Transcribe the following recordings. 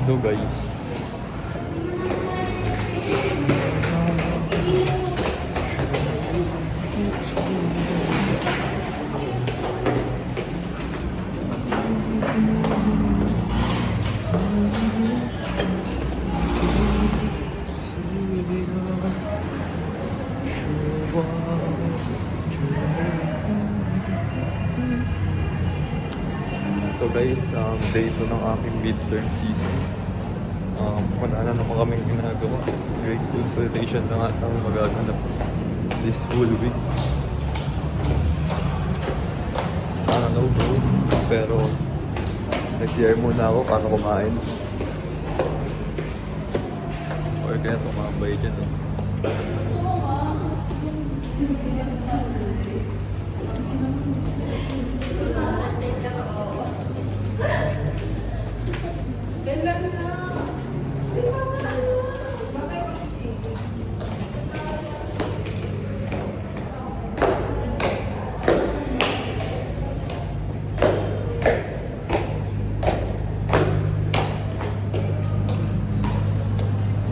Hello guys. So guys, day 2 ng aking midterm season. Wala na naman kaming ginagawa. Grade consultation na nga ang magaganap this whole week. I don't know bro, pero nag-CR muna ako para kumain. Or kaya tumambay dyan.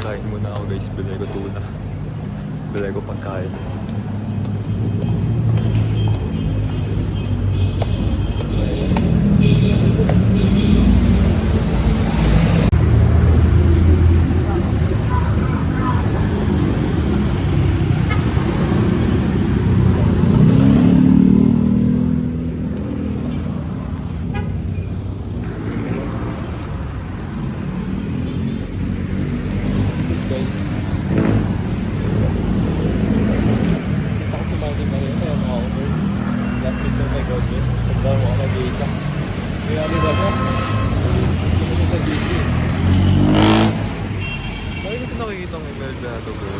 Kain muna ako guys, bilay ko tuna. Bilay ko pagkain. Nakikita ang email na ito bro.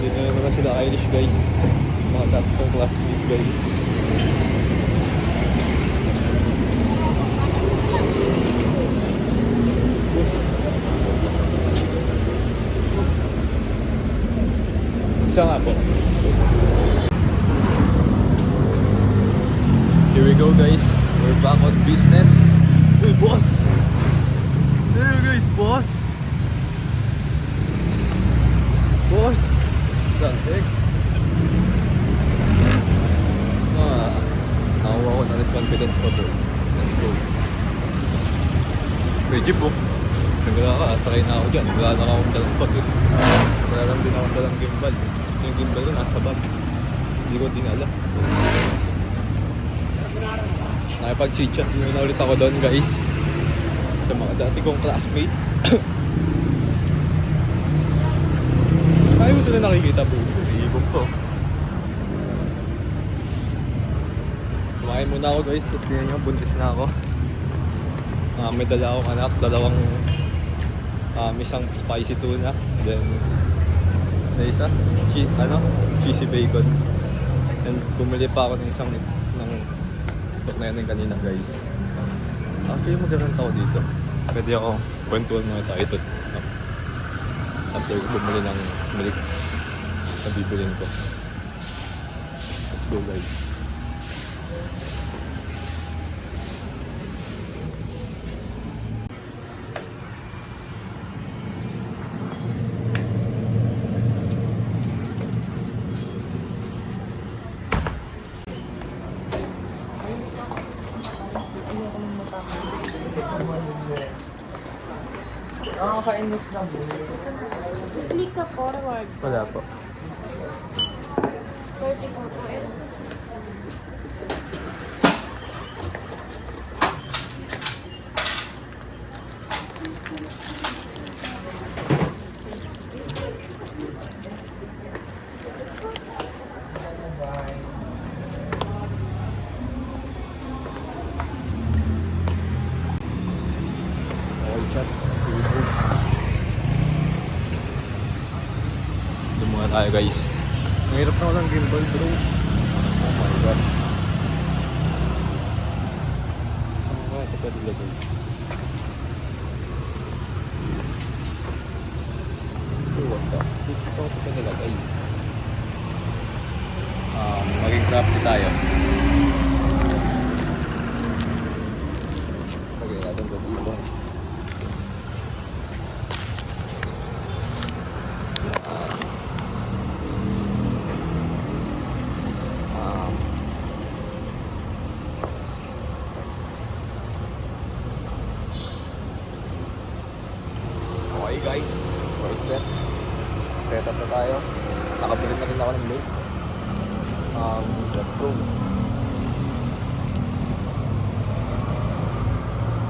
Dito na naman sila Irish guys. Mga dati kong classmate guys. Isa nga po. Here we go guys. We're back on business. Uy boss! There guys, boss! Boss! Dantek. Nakuha ko na rin confidence ko bro. Let's go. May jeep oh. Nagala ka, sakay na ako dyan. Wala na akong dalang bag eh. Wala lang din akong dalang gimbal. Yung gimbal ko nasa bag. Hindi ko dinala. Nakipag-chit-chat muna ulit ako doon guys. Sa mga dati kong classmate. Ayaw mo sila nakikita bro. Iibong to. Kumain muna ako guys. Tapos yan yung buntis na ako. May dala akong anak. Dalawang isang spicy tuna. Then na isa cheesy bacon. And bumili pa ako ng isang ng tok na yan kanina guys. Actually magandang tao dito. Pwede ako kwentuhan mga tayo ito. After bumili ng milk na bibilin ko. Let's go guys. Nakakainis lang. Click ka forward. Wala po. 34 po. tayo guys. Mahirap na walang gimbal bro. Oh my god. Saan ba ito pwede lagay? Oh what the? Saan ito pwede lagay? Maging crafty tayo. Lagay natin ito dito. Okay guys, we're set up na tayo. Nakabili na rin ako ng milk. Let's go.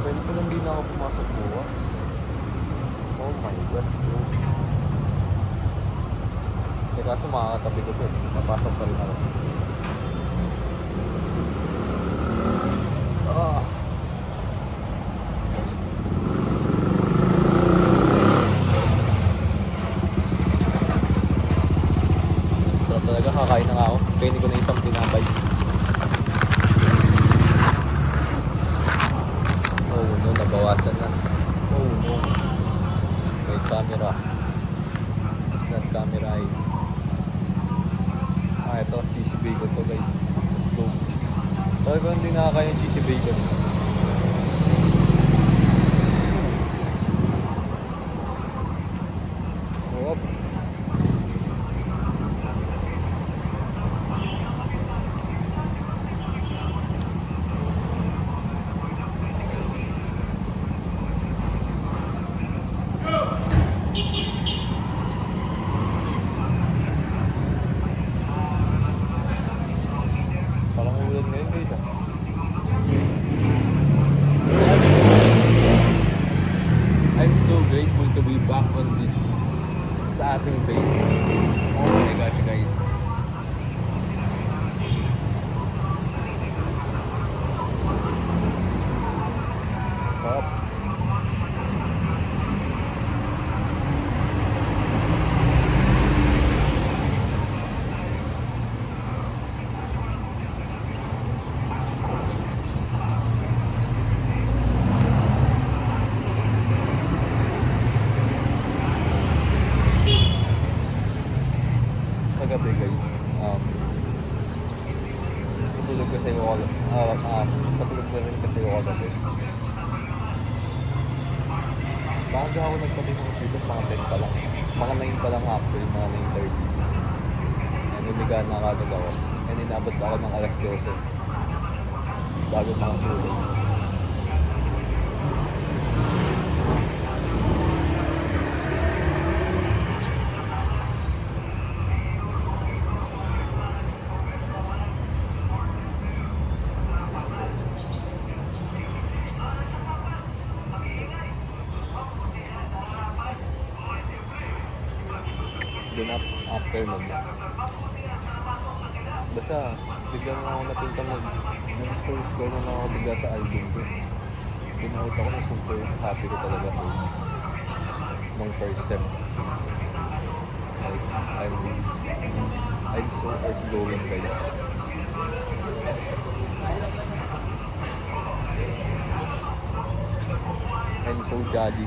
Pwede pa lang din ako pumasok bukas. Oh my gosh bro. Eh kaso makakatabi ko ito. Napasok pa rin ako. Sarap talaga, kakain na nga ako. Kaya hindi ko na isang tinapay. Oh no, nabawasan na. Oh no. May camera. It's not camera eh. Ito, cheesy bacon to guys. Let's go. Sorry ko hindi nakakaya yung cheesy bacon. Oh. Parang ulan ngayon guys ah. I'm so grateful to be back on this sa ating base. Oh my gosh guys. Sarap. Kagabi guys, patulog kasi ako patulog na rin kasi ako kagabi. Baga ako nagtabi ng dito, mga 10 pa lang. Mga 9 pa lang actually, mga 9:30. And umiga na agad ako. And inabot ako ng alas 12. Bago makatulog. Then after nun, basta biglang ako napunta nag-scroll na ako bigla sa album ko. Pinakita ko na super happy ko talaga ko nung first sem. Like, I'm so outgoing guys. I'm so jolly.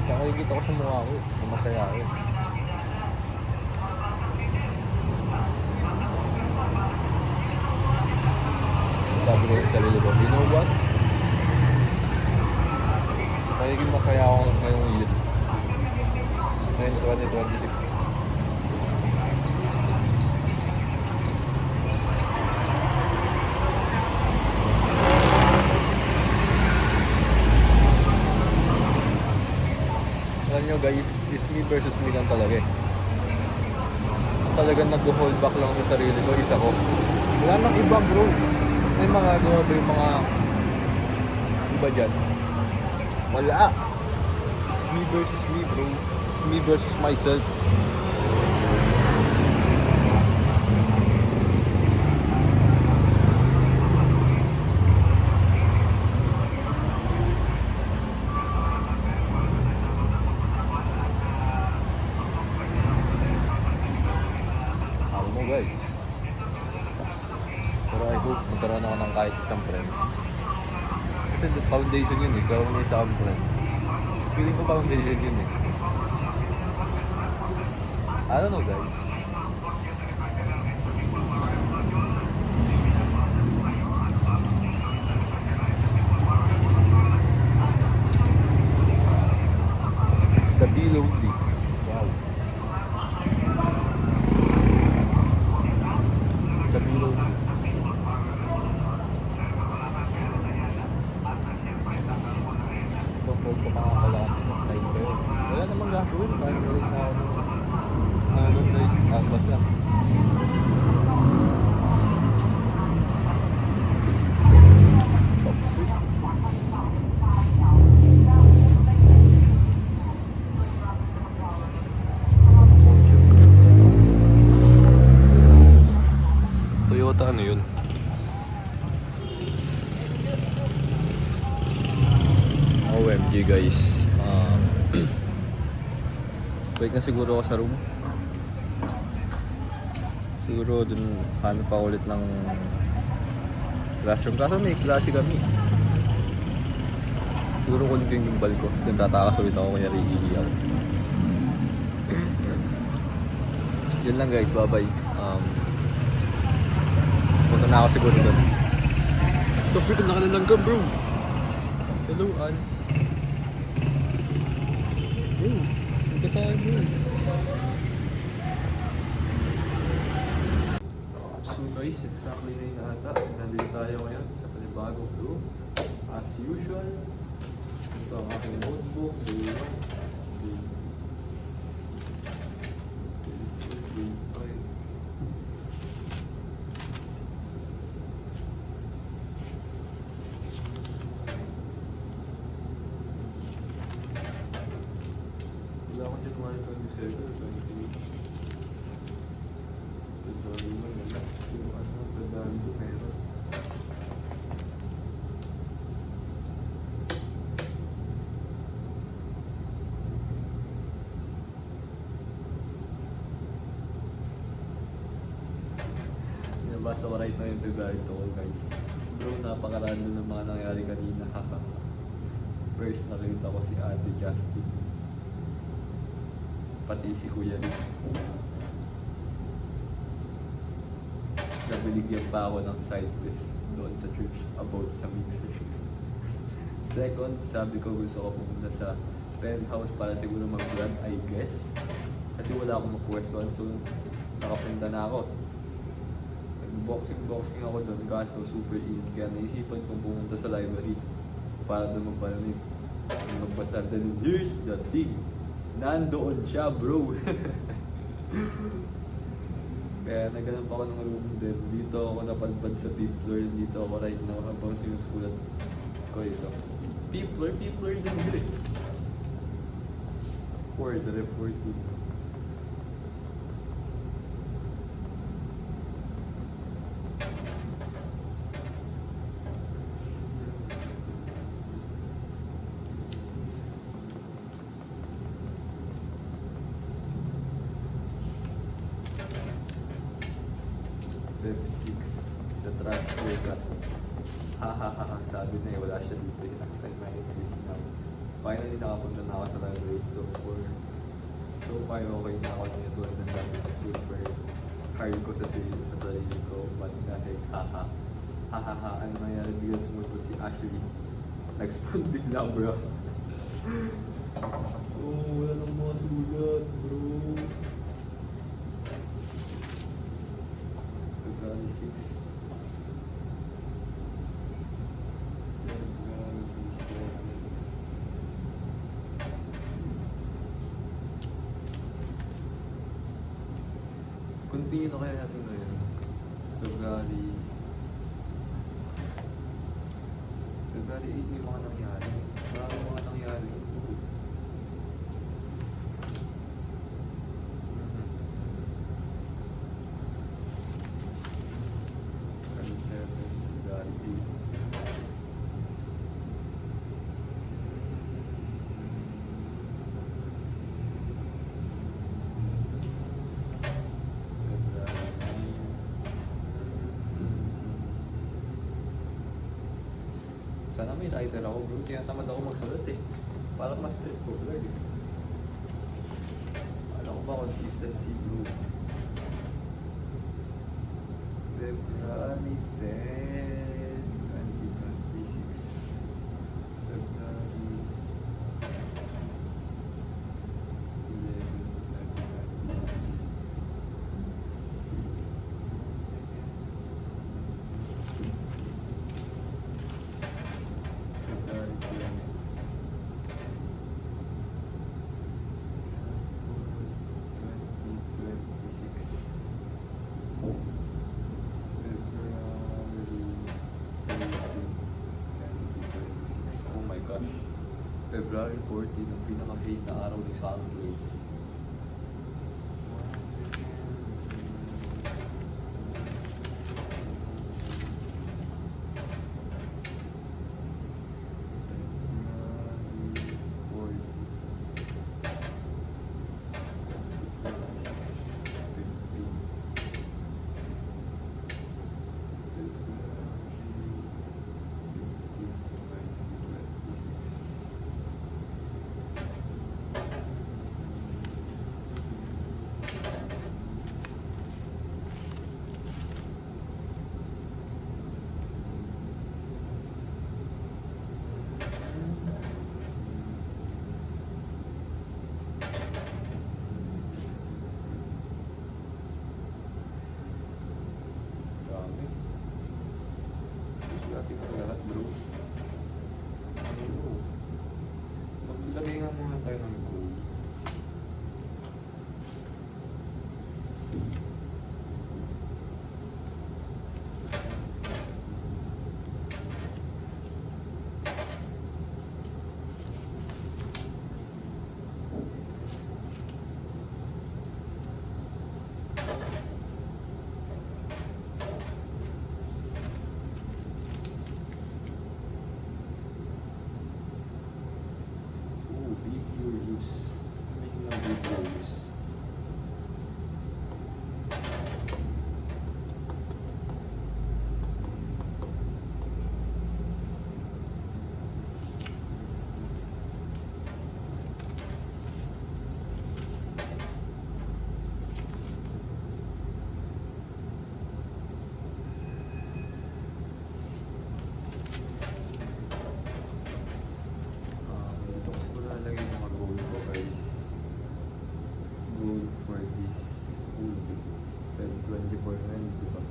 Nakikita ko sa mukha ko, na masaya ako. Sabi ko sa sarili ko, you know what? Magiging masaya ako ngayong year. Ngayon 2026. Alam nyo guys, it's me versus me lang talaga eh. Talagang nag-hold back lang sa sarili ko, isa ko. Wala nang iba bro. May mga grabe yung mga iba dyan. Wala. It's me versus me bro. It's me versus myself. Pero I hope magkaroon ako ng kahit isang friend. Kasi the foundation yun eh. Karoon na isa akong friend. Feeling ko foundation yun eh. I don't know guys. The Be Lonely. Wow. The Be Lonely. Kung magpapangakalapin ng time ko yun. Wala namang gagawin. Kaya meron na ako ng guys. Canvas lang. Toyota ano yun? OMG guys. Balik na siguro ako sa room. Siguro dun hanap pa ulit ng classroom. Kaso may klase kami. Siguro kunin ko yung gimbal ko. Dun tatakas ulit ako kaya iiyaw. Yun lang guys, bye bye. Punta na ako siguro dun. Stop ko nakalanlang ka bro. Hello Ann. Bro, punta sa akin bro. So guys, exactly na yun ata. Nandito tayo ngayon sa panibagong room. As usual, ito ang aking notebook. Day 1. Wala akong January 27 or 28. February man wala. Yung ano, February 2 meron. Nabasa ko right now yung February 2 ko guys. Bro, napakarandom ng mga nangyari kanina. First nakita ko si Ate Justin. Pati si Kuya Rick. Nabiligyan pa ako ng side quest doon sa church about sa mixer. Second, sabi ko gusto ko pumunta sa penthouse para siguro mag-vlog, I guess. Kasi wala akong mapwestuhan, so nakapunta na ako. Nag-boxing ako doon kaso super init kaya naisipan kong pumunta sa library para doon magpalamig. Magbasa. Then here's the thing. Nandoon siya bro. Kaya naghanap ako ng room din. Dito ako napadpad sa 5th floor. Dito ako right now habang sinusulat ko ito. 5th floor din din. 4, the rep 14. Web 6, the transfer cut. Hahaha, sabi na wala siya dito. Yung next time I is now. Finally, nakapunta na ako sa library. So far, okay na ako nito. And then, super hard ko sa sarili ko. But dahil, hahaha, ano nangyari? Bigla sumulpot si Ashley. Nag-spoon bigla, bro. Wala nang mga sulat, bro. February 6. February 7. Continue na kaya natin ngayon. February 8 may mga nangyari. Maraming mga nangyari. Sana may writer ako bro. Tinatamad ako magsulat eh. Parang mas trip ko vlog eh. Alam ko ba consistency bro? February 10, 2026. February 14, ang pinaka-hate na araw ni Sundays. Dami. Gusto natin ito lahat bro. Ano? Maglagay nga muna tayo ng gold. Big Curious. May lang Big Curious. Ito ko siguro lalagay ng mga goal ko guys. Goal for this whole week. 24 na yun, di ba?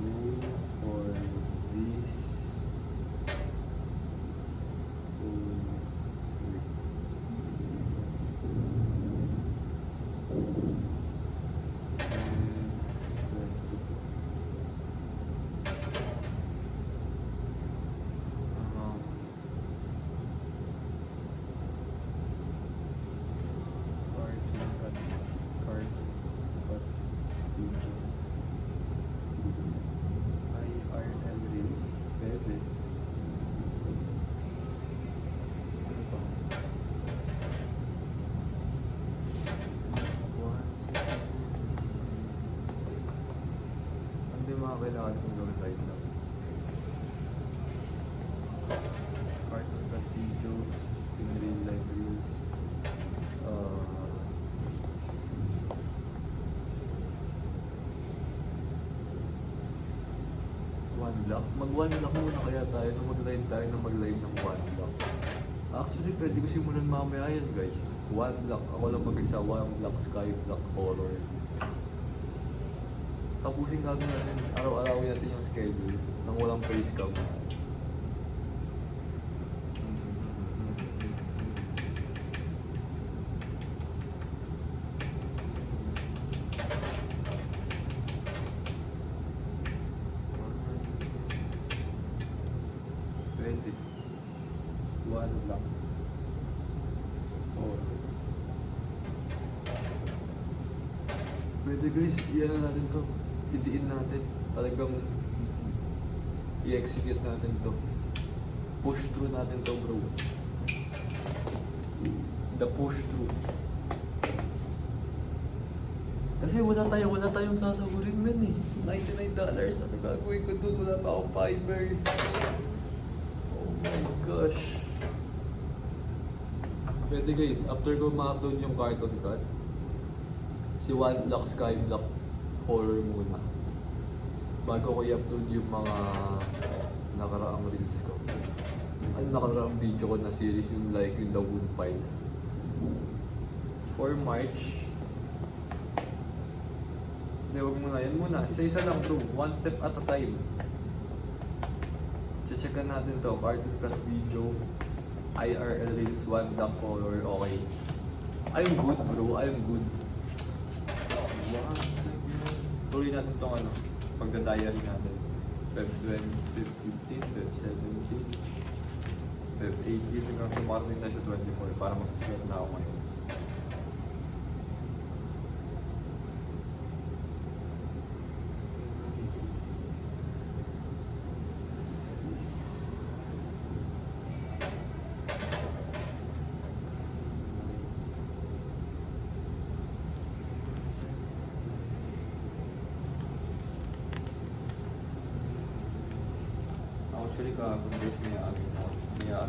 Goal for this whole week. IRL Reels, pwede. Ano ba? Ano yung mga kailangan kong gawin right now? Cartoon cut videos, in real life reels, one block. Mag-one block muna kaya tayo na mag-live tayo na mag-live ng one block. Actually, pwede ko simulan mamaya yan guys. One block. Ako lang mag-isa. One block, sky block, horror. Tapusin natin natin. Araw-arawin natin yung schedule nang walang face cam. Pwede. One block. Or pwede guys, iyan na natin to. Titiin natin. Talagang i-execute natin to. Push through natin to bro. The push through. Kasi wala tayong sasahurin men eh. $99. Ano gagawin ko dun? Wala pa akong fiber. Oh my gosh. Pwede guys, after ko ma-upload yung cartoon cut, si One Block Sky Block horror muna. Bago ko i-upload yung mga nakaraang reels ko. Ano nakaraang video ko na series yung like yung The Wound Files. For March. Hindi, wag muna. Yan muna. Isa-isa lang bro. One step at a time. Checkan natin to. Cartoon cut video. IRL Reels 1 Duck Color. Okay. I'm good bro. I'm good. Tuloy natin tong ano. Pagda-diary natin. Feb 20, Feb 15, Feb 17, Feb 18. Hanggang sumarating na siya 24 para mag-start na ako ngayon. Actually, kahapon guys, may amin yung mga sa inyo.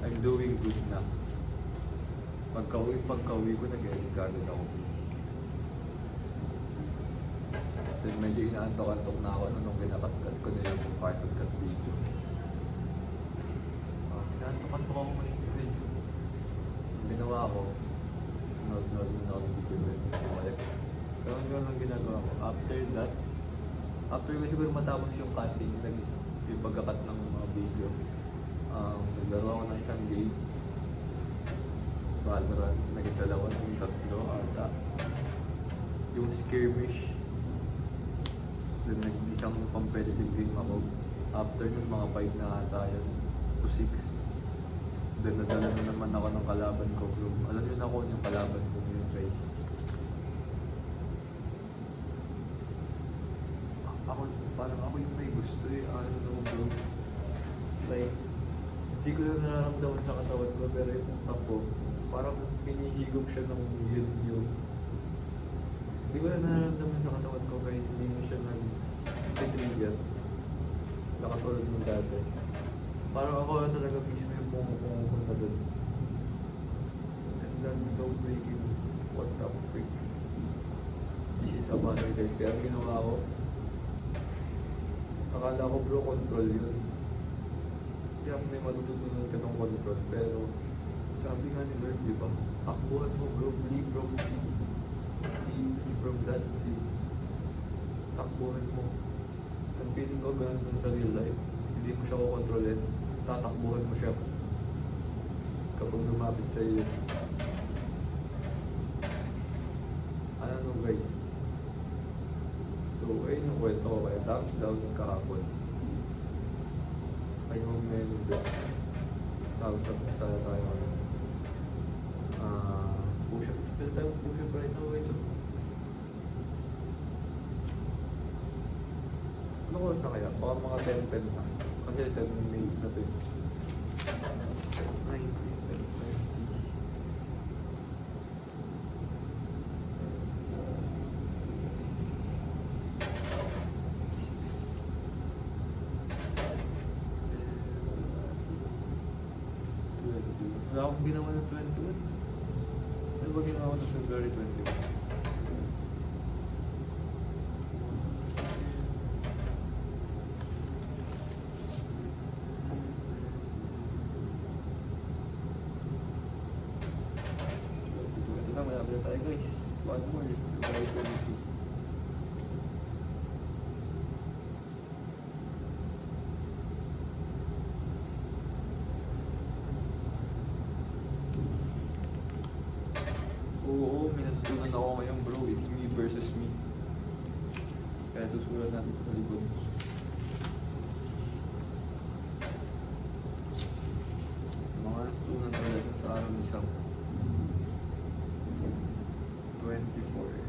I'm doing good na. Pagka-uwi ko, nag-edit kagad ako. Then medyo inaantok-antok na ako nung kinakat-cut ko na yung cartoon cut video. Inaantok-antok ako medyo. Ang ginawa ko, nod-nod na ako ng video rin. Gano'n lang ginagawa ko. After ko siguro matapos yung cutting, yung pagkakat ng mga video, naglaro ako ng isang game. Valorant, naging dalawa, naging tatlo ata. Yung skirmish, then nag-isang competitive game ako. After nun, mga 5 na ata yun, to 6. Then nadala na naman ako ng kalaban ko, bro. Alam yun ako yung kalaban ko yun, guys. Parang ako yung may gusto eh. Ano bro. Like, hindi ko na nararamdaman sa katawan ko, pero yung tapo, parang hinihigop siya ng yun. Hindi ko na nararamdaman sa katawan ko guys, hindi mo siya nag-trigger. Nakatulad ng dati. Parang ako na talaga mismo yung pumupunta doon. And that's so freaking, what the freak. This is a matter guys, kaya ang ginawa ko, akala ko bro, control yun. Kaya may matututunan ka ng control. Pero, sabi nga ni Lord, di ba? Takbuhan mo bro, flee from sea. Flee from that sea. Takbuhan mo. Ang feeling ko ganun sa real life. Hindi mo siya kukontrolin. Tatakbuhan mo siya. Kapag lumapit sa iyo. Ano guys? So, ayun yung kwento ko kaya thumbs down kahapon. Ay, yung menu doon. Thumbs up na sana tayo ngayon. Push up. Pwede tayong push up right now guys. Ano ko sa kaya? Baka mga 10-10 na. Kasi 10 minutes na ito eh. 90. Wala akong ginawa ng 21. Ano ba ginawa ng February 21? Ito na, malapit na tayo guys. One more. February 22. Oo, may natutunan ako ngayon bro. It's me versus me. Kaya susulat natin sa likod. Mga natutunan ko lesson sa araw isang 24.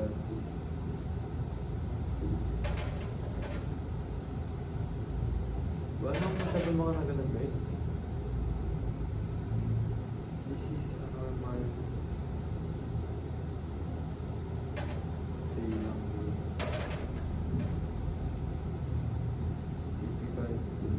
Dati. Wala naman masyadong mga nagalagay. This is a normal day lang. Typical school.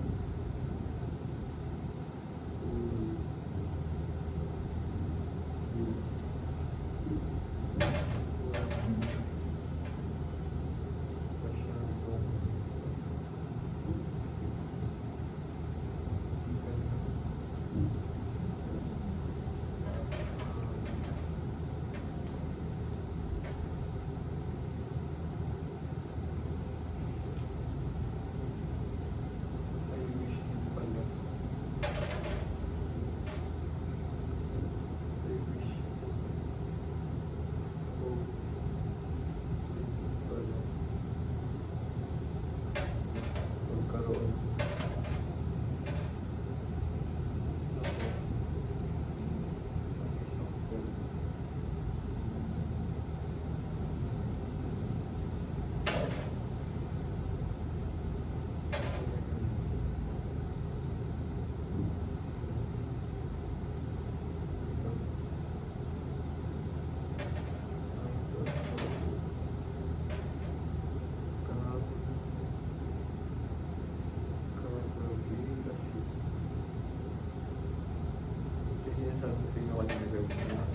Sabi ko sa inyo kanina guys na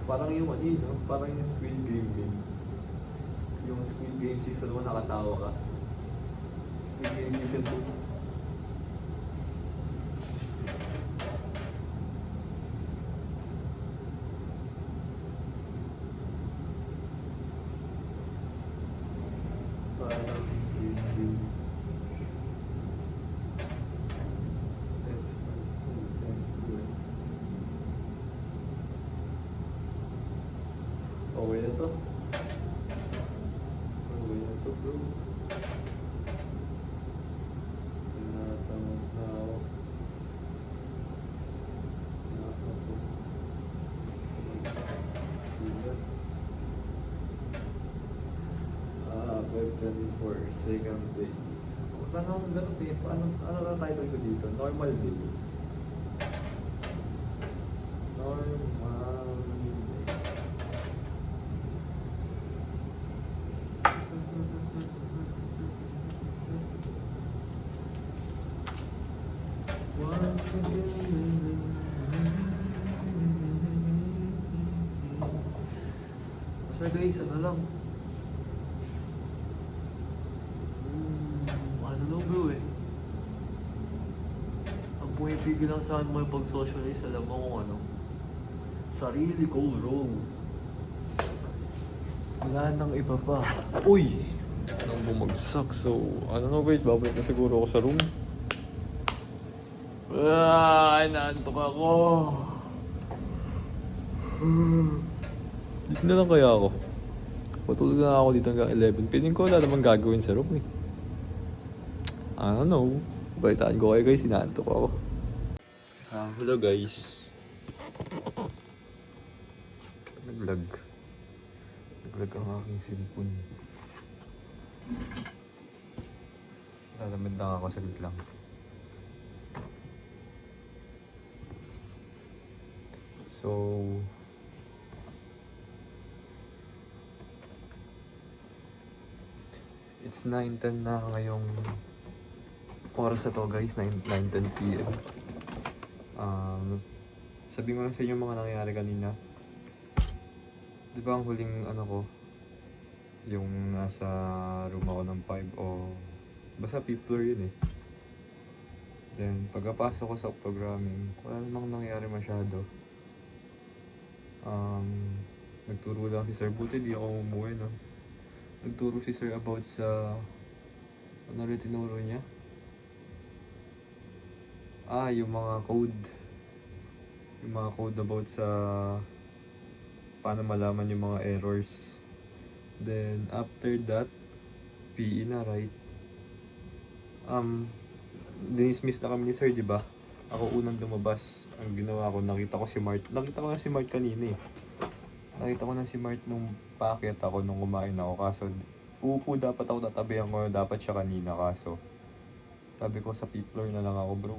parang yung ano yun, no? Parang yung Squid Game din. Yung Squid Game Season 1 nakatawa ka. Squid Game Season 2. Parang Squid Game. S1, S2. Okay na to. Okay na to, bro. Tinatamad na ako. Web 24, second day. Sana akong ganun eh. Ano na title ko dito? Normal day. Normal day. Once again. Basta guys, ano lang. Ano lang bro eh. Ang pumipigil lang saan mo yung pag-socialize, alam mo kung ano. Sarili ko bro. Wala nang iba pa. Uy! Nang bumagsak. So, ano na guys, babalik na siguro ako sa room. Naantok ako. Dito na lang kaya ako. Patulog na ako dito hanggang 11. Piling ko wala namang gagawin sa room eh. I don't know. Balitaan ko kayo guys, inaantok ako. Hello guys. Naglag ang aking cellphone. Lalamid lang ako, saglit lang. So it's 9:10 na ngayong oras na to guys, 9:10 PM. Sabihin ko lang sa inyo mga nangyayari kanina. Di ba ang huling ano ko, yung nasa room ako ng 5 o basta 5th floor yun eh. Then pagkapasok ko sa programming, wala namang nangyayari masyado. Nagturo lang si Sir, buti di ako umuwi no. nagturo si sir about sa, ano rin tinuro niya? Yung mga code. Yung mga code about sa paano malaman yung mga errors. Then, after that, PE na, right? Dinismiss na kami ni sir, di ba? Ako unang lumabas. Ang ginawa ko, nakita ko si Mart. Nakita ko na si Mart kanina eh. Nakita ko na si Mart nung paakyat ako, nung kumain ako. Kaso, uupo dapat ako, tatabihan ko. Dapat siya kanina, kaso sabi ko sa fifth floor na lang ako, bro.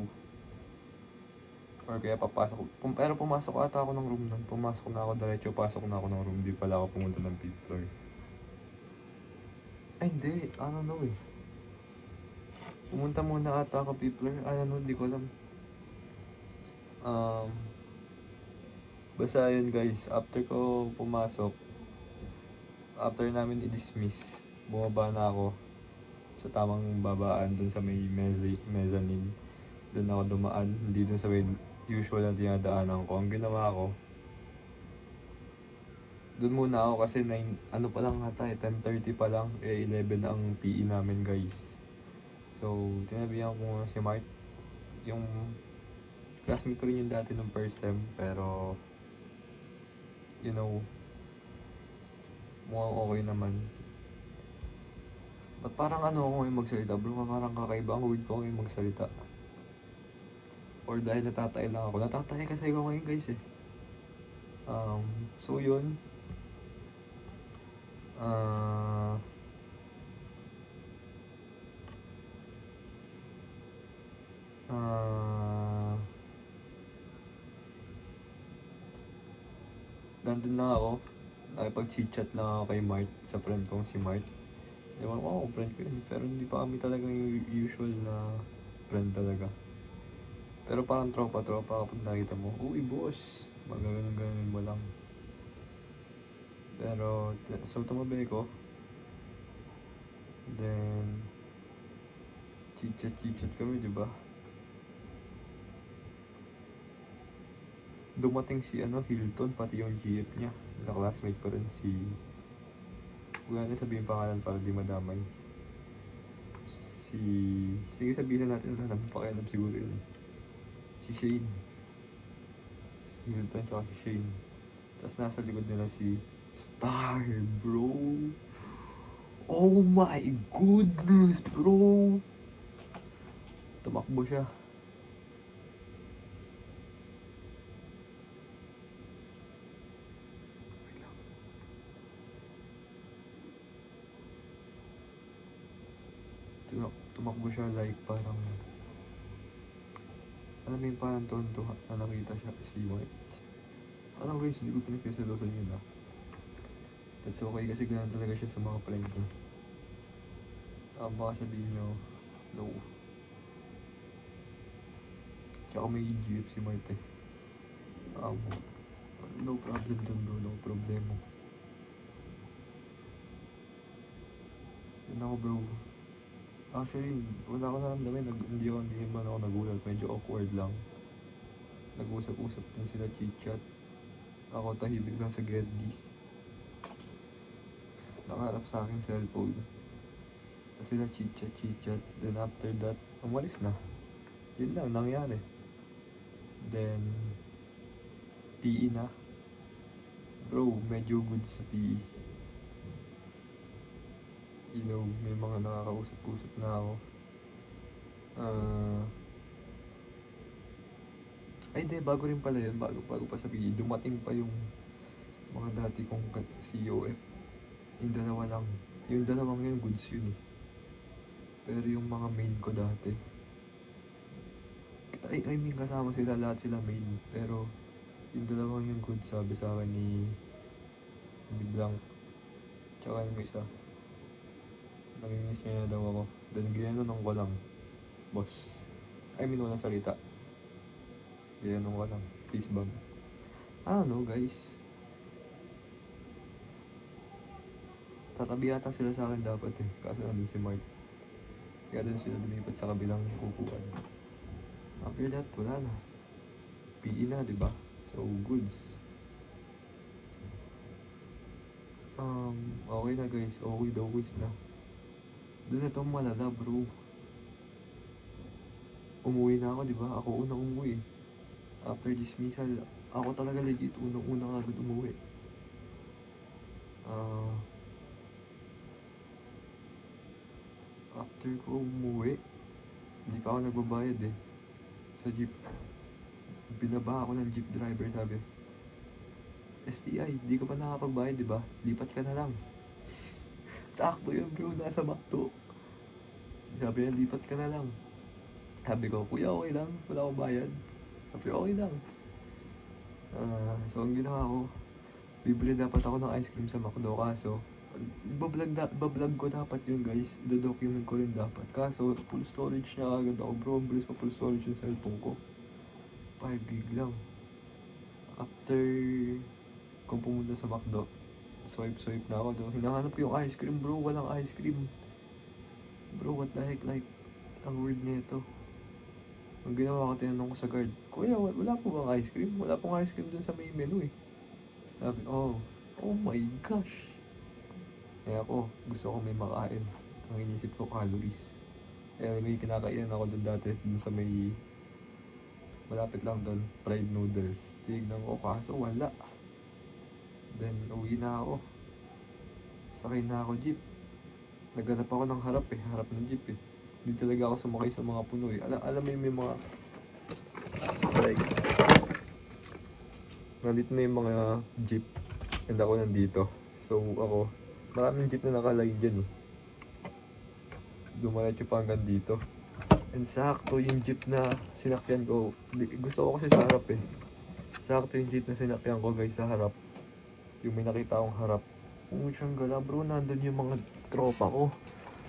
Or kaya papasok. Pero pumasok ata ako ng room nun. Pumasok na ako diretso, pasok na ako ng room. Di pala ako pumunta ng fifth floor. Ay, hindi. I don't know eh. Pumunta muna ata ako fifth floor. I don't know, di ko alam. Basta yun guys, after ko pumasok, after namin i-dismiss, bumaba na ako sa tamang babaan dun sa may mezzanine. Dun ako dumaan, hindi dun sa may usual na dinadaanan ko. Ang ginawa ko, dun muna ako kasi 9, ano pa lang ata 10:30 pa lang, 11 ang PE namin guys. So, tinabihan ko muna si Mark, yung classmate ko rin yung dati nung first sem, pero you know, mukhang okay naman. Ba't parang ano ako ngayon magsalita bro? Parang kakaiba ang word ko ngayon magsalita. Or dahil natatay lang ako. Natatay kasi ako ngayon guys eh. So yun. Nandun lang ako. Nakipag-chit-chat lang ako kay Mart, sa friend kong si Mart. Ewan ko kung friend ko yun, pero hindi pa kami talaga yung usual na friend talaga. Pero parang tropa-tropa kapag nakita mo, uy boss, magaganon-ganon mo lang. Pero, so tumabi ko. Then, chit-chat kami, di ba? Dumating si Hilton, pati yung GF niya. Na classmate ko rin si... Huwag natin sabihin pangalan para di madamay. Sige sabihin natin, wala naman pakialam siguro yun. Si Shane. Si Hilton tsaka si Shane. Tapos nasa likod nila si Star, bro. Oh my goodness, bro. Tumakbo siya. Tumakbo siya like parang, alam mo yung parang tonto na nakita siya si White. Alam ko guys, hindi ko pinagkasalosan yun ah. That's okay kasi ganun talaga siya sa mga prank ko. Baka sabihin nyo, no. Tsaka may GF si Marte. No problem dun bro, no problemo. Yun ako bro. Actually, wala ko naramdaman, hindi naman ako nagulat, medyo awkward lang. Nag-usap-usap din sila, chit-chat. Ako tahimik lang sa Geddy. Nakaharap sa aking cellphone. Kasi sila chit-chat. Then after that, umalis na. Yun lang, nangyari. Then, PE na. Bro, medyo good sa PE. You know, may mga nakakausap-usap na ako. Ay di, bago rin pala yun. Bago pa sa PE. Dumating pa yung mga dati kong COF. Yung dalawa lang. Yung dalawang yun, goods yun eh. Pero yung mga main ko dati, I mean kasama sila, lahat sila main. Pero yung dalawang yung good, sabi sa akin ni Blanc. Tsaka yung isa, nag-miss niya na daw ako. Then ginanong ko lang, boss. I mean walang salita. Ginanong ko lang, please bag. I don't know guys. Tatabi yata sila sa akin dapat eh. Kaso nandun si Mark. Kaya dun sila lumipat sa kabilang kukuhan. After that, wala na. PE na, diba? So, goods. Okay na guys, okay daw guys na. Doon na itong malala bro. Umuwi na ako, di ba? Ako unang umuwi. After dismissal, ako talaga legit unang-unang agad umuwi. After ko umuwi, hindi pa ako nagbabayad eh. Sa jeep. Binaba ako ng jeep driver, sabi. STI, di ka pa nakapagbayad, di ba? Lipat ka na lang. Sakto yun bro, nasa McDo. Sabi niya, lipat ka na lang. Sabi ko, kuya okay lang, wala akong bayad. Sabi okay lang. So ang ginawa ko, bibili dapat ako ng ice cream sa McDo, kaso bablog ko dapat yun guys, document ko rin dapat. Kaso full storage na agad ako bro, ang bilis pa full storage yung cellphone ko. 5 gig lang. After kung pumunta sa McDo, swipe na ako doon. Hinahanap ko yung ice cream bro, walang ice cream. Bro, what the heck, like, ang weird nito. Ang ginawa ko, tinanong ko sa guard, kuya, wala po bang ice cream? Wala pong ice cream dun sa may menu eh. Sabi, oh my gosh. Kaya ako, gusto ko may makain. Ang inisip ko, calories. Kaya may kinakainan ako dun dati, dun sa may, malapit lang dun, fried noodles. Tignan ko, kaso wala. Then, uwi na ako. Sakay na ako jeep. Naghanap ako ng harap ng jeep eh. Hindi talaga ako sumakay sa mga puno eh. Alam mo yung may mga, like, nandito na yung mga jeep. And ako nandito. So ako, maraming jeep na nakalay dyan eh. Dumaretso pa hanggang dito. And sakto yung jeep na sinakyan ko. Gusto ko kasi sa harap eh. Sakto yung jeep na sinakyan ko guys sa harap. Yung may nakita akong harap. Siyang gala bro, nandun yung mga tropa ko.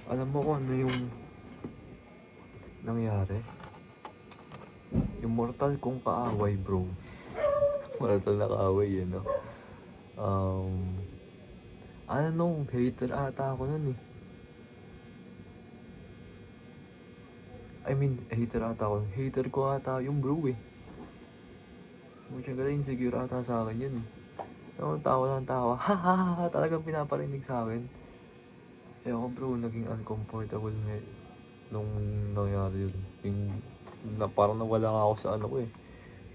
Alam mo kung ano yung nangyari? Yung mortal kong kaaway bro. Mortal na kaaway yun, no? Hater ata ako nun eh. Hater ata ako. Hater ko ata yung bro eh. Siyang gala, insecure ata sa akin yun eh. Tawa ng tawa. Ha. Talagang pinaparinig sa akin. Ako bro, naging uncomfortable nung nangyari yun. Parang nawala nga ako sa ano ko eh.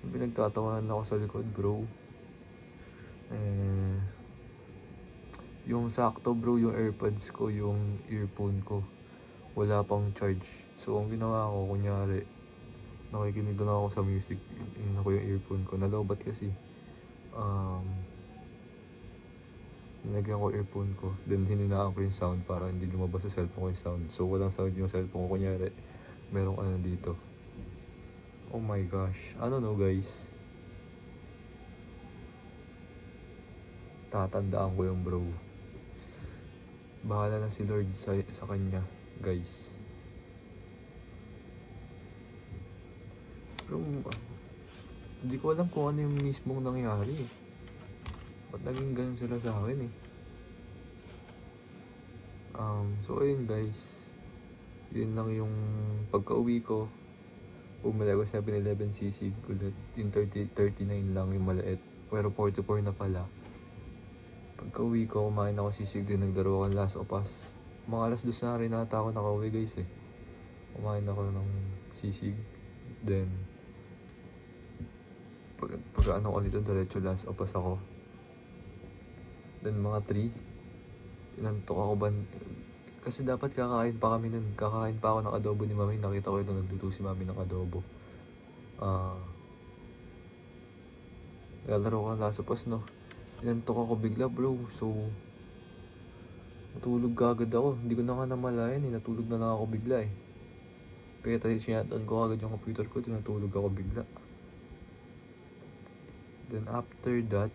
Pinagtatawanan ako sa likod bro. Yung sakto bro, yung AirPods ko, yung earphone ko, wala pang charge. So ang ginawa ko, kunyari, nakikinig na ako sa music, ko yung earphone ko. Nalobat kasi. Nilagyan ko earphone ko, then hininaan ko yung sound para hindi lumabas sa cellphone ko yung sound. So walang sound yung cellphone ko, kunyari merong ano dito. Oh my gosh, I don't know guys. Tatandaan ko yung bro. Bahala na si Lord sa kanya guys. Bro, hindi ko alam kung ano yung mismong nangyari. Ba't naging ganun sila sa akin eh. So ayun guys, yun lang yung pagka-uwi ko. Bumili ako 7-Eleven sisig ulit. Yung 39 lang yung maliit, pero 44 na pala. Pagka-uwi ko, kumain ako sisig din, naglaro ako Last of Us. Mga alas 2 na rin ata ako nakauwi guys eh. Kumain ako ng sisig, then pag ano ko dito, diretso Last of Us ako. Then mga 3, inantok ako kasi dapat kakain pa kami nun. Kakain pa ako ng adobo ni mami. Nakita ko ito, nagluto si mami ng adobo. Lalaro ka Last of Us, no? Inantok ako bigla bro. So natulog agad ako. Hindi ko na nga namalayan eh. Natulog na lang ako bigla eh. Kaya sinatan ko agad yung computer ko. Tinatulog ako bigla. Then after that,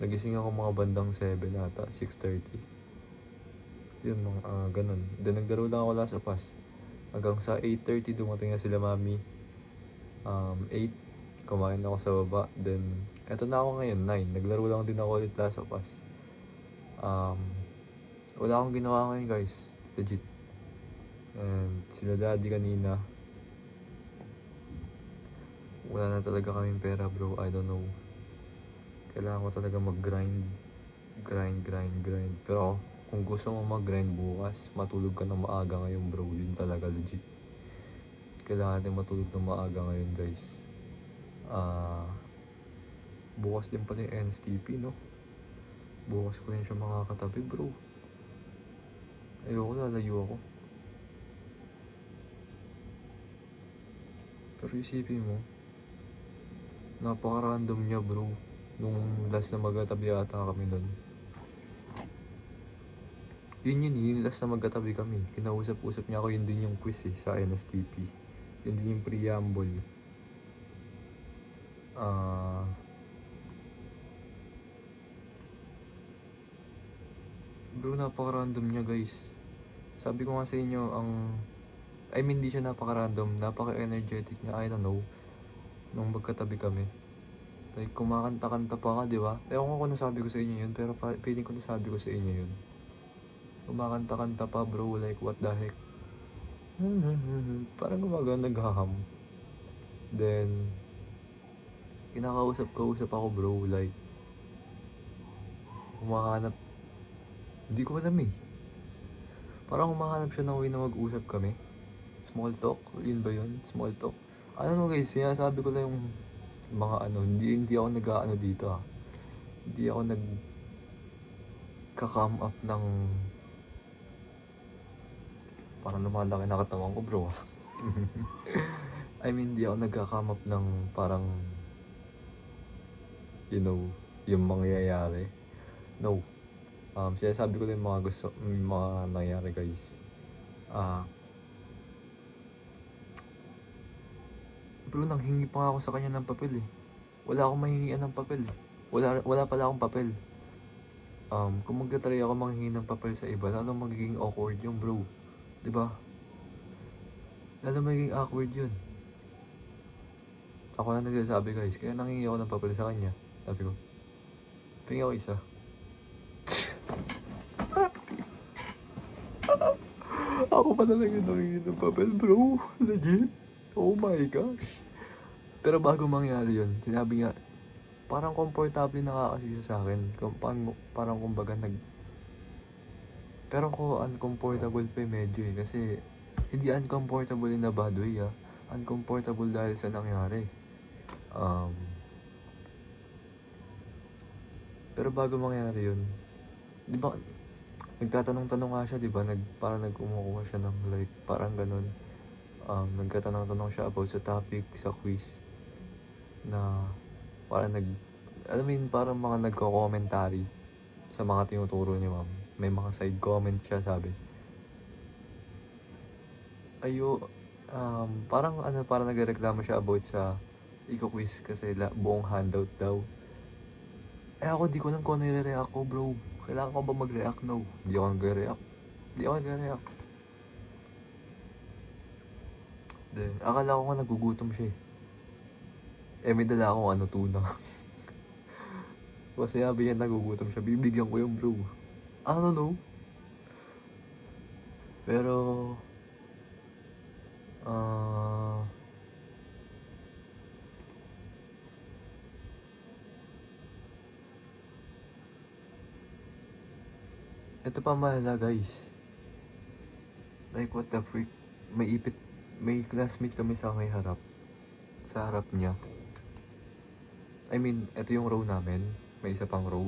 nagising ako mga bandang 7 ata, 6:30. Yun, mga ganun. Then naglaro lang ako Last of Us. Hanggang sa 8:30 dumating na sila mami. 8, kumain ako sa baba. Then, eto na ako ngayon, 9. Naglaro lang din ako ulit Last of Us. Wala akong ginawa ngayon guys. Legit. And sila daddy kanina. Wala na talaga kaming pera bro. I don't know. Kailangan ko talaga mag-grind. grind. Pero kung gusto mo mag-grind bukas, matulog ka na maaga ngayon bro. Yun talaga legit. Kailangan natin matulog na maaga ngayon guys. Bukas din pala yung NSTP, no? Bukas ko rin siya makakatabi bro. Ayoko, lalayo ako. Pero isipin mo, napaka-random niya bro. Nung last na magkatabi ata kami nun. Yung last na magkatabi kami. Kinausap-usap niya ako, yun din yung quiz sa NSTP. Yun din yung preamble. Bro, napaka-random niya guys. Sabi ko nga sa inyo, hindi siya napaka-random, napaka-energetic niya, I don't know. Nung magkatabi kami. Like, kumakanta-kanta pa ka, di ba? Ewan ko kung nasabi ko sa inyo yun, pero feeling ko nasabi ko sa inyo yun. Kumakanta-kanta pa bro, like what the heck. Parang gumagana naghaham. Then, kinakausap ako bro, like, humahanap. Hindi ko alam eh. Parang humahanap siya ng way na mag-usap kami. Small talk? Yun ba yun? Small talk? Ano guys, sinasabi ko lang yung mga hindi ako nag-ano dito ah. Hindi ako nag-come up ng parang lumalaki na katawan ko bro. Hindi ako nag-come up ng parang yung mangyayari. No. Sinasabi ko lang yung mga nangyayari guys. Bro, nanghingi pa ako sa kanya ng papel eh. Wala akong mahingian ng papel eh. Wala pala akong papel. Kung magtatry ako manghingi ng papel sa iba, lalo magiging awkward yung bro. Diba? Lalo magiging awkward yun. Ako na nagsasabi guys, kaya nanghingi ako ng papel sa kanya. Sabi ko, pingi ako isa. Ako pa talaga nanghingi ng papel bro. Legit. Oh my gosh. Pero bago mangyari yun, sinabi nga, parang komportable na nga kasi siya sa akin. Parang kumbaga pero ko uncomfortable pa medyo eh. Kasi hindi uncomfortable in a bad way ah. Uncomfortable dahil sa nangyari. Pero bago mangyari yun, di ba, nagtatanong-tanong nga siya, di ba? Parang nag-umukuha siya ng like, parang ganun. Nagkatanong-tanong siya about sa topic, sa quiz. Na parang parang mga nagko-commentary sa mga tinuturo ni ma'am. May mga side comment siya, sabi. Parang nagreklamo siya about sa iko-quiz kasi buong handout daw. Ako di ko alam kung ano i-react ko bro. Kailangan ko ba mag-react? No. Hindi ako nag-react. Then, akala ko nga nagugutom siya eh. May dala akong tuna. Tapos sinabi niya nagugutom siya, bibigyan ko yung bro. I don't know. Pero, ito pa mahalaga guys. Like what the freak. May classmate kami sa may harap. Sa harap niya. Ito yung row namin. May isa pang row.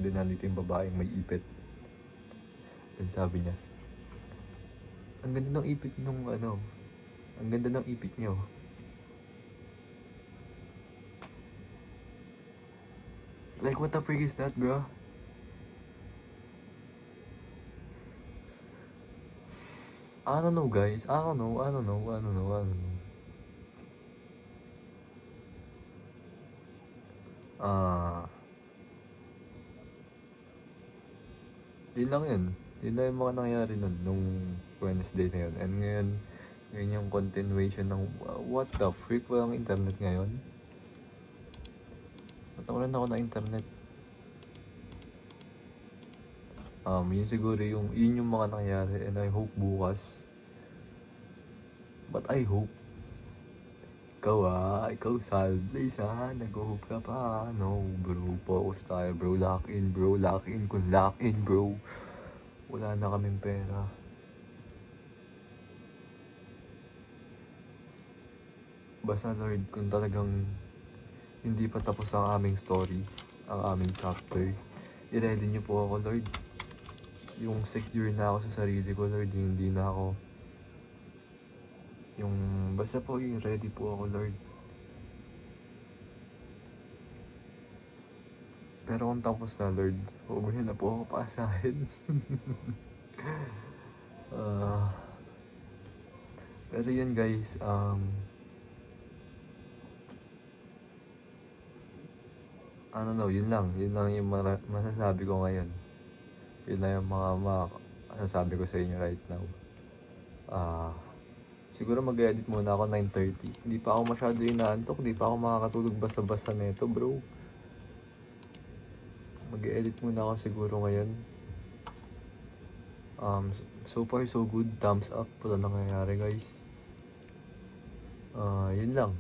Din nandito yung babaeng may ipit. Then sabi niya, ang ganda ng ipit ang ganda ng ipit niyo. Like what the freak is that bro? I don't know guys. I don't know. Yun lang yun. Yun lang yung mga nangyari nung Wednesday na yun. And ngayon yung continuation ng what the freak, walang internet ngayon. Natawalan ako ng internet. Yun siguro yun yung mga nangyari. And I hope bukas. But I hope Ikaw Salblaze nag-hoop ka pa. No bro, focus tayo bro, lock in bro, lock in. Kung lock in bro, wala na kaming pera. Basta Lord, kung talagang hindi pa tapos ang aming story, ang aming chapter, i-ready niyo po ako Lord. Yung secure na ako sa sarili ko Lord, yung hindi na ako yung basta po yung ready po ako Lord. Pero kung tapos na Lord, huwag niyo na po ako paasahin. Ah, pero yun guys, yun lang yung masasabi ko ngayon. Yun lang yung mga masasabi ko sa inyo right now. Siguro mag-edit muna ako 9:30. Hindi pa ako masyado inaantok, hindi pa ako makakatulog basta-basta neto bro. Mag-edit muna ako siguro ngayon. So far so good, thumbs up. Wala nangyayari guys. Yun lang.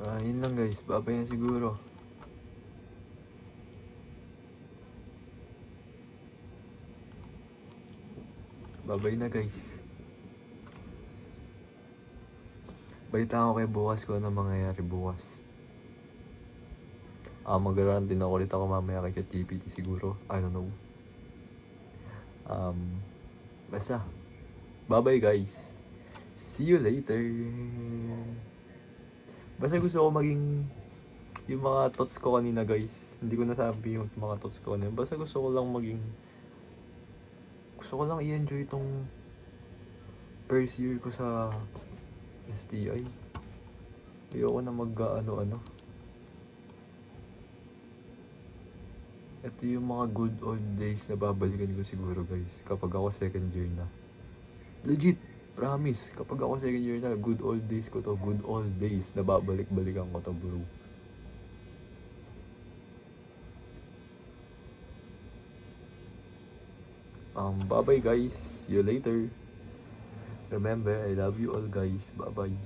Yun lang guys, babay na siguro. Babay na guys. Balitaan ko kayo bukas ko ano mangyayari bukas. Mag-run din ako ulit ako mamaya kay ChatGPT siguro. I don't know. Basta. Bye-bye guys. See you later. Basta gusto ko maging yung mga thoughts ko kanina guys. Hindi ko nasabi yung mga thoughts ko kanina. Basta gusto ko lang i-enjoy itong first year ko sa STI. Ayoko na ano. Ito yung mga good old days na babalikan ko siguro guys. Kapag ako second year na. Legit! Promise, kapag ako second year na, good old days ko to, good old days na babalik-balikan ko to bro. Bye bye guys, see you later. Remember, I love you all guys, bye bye.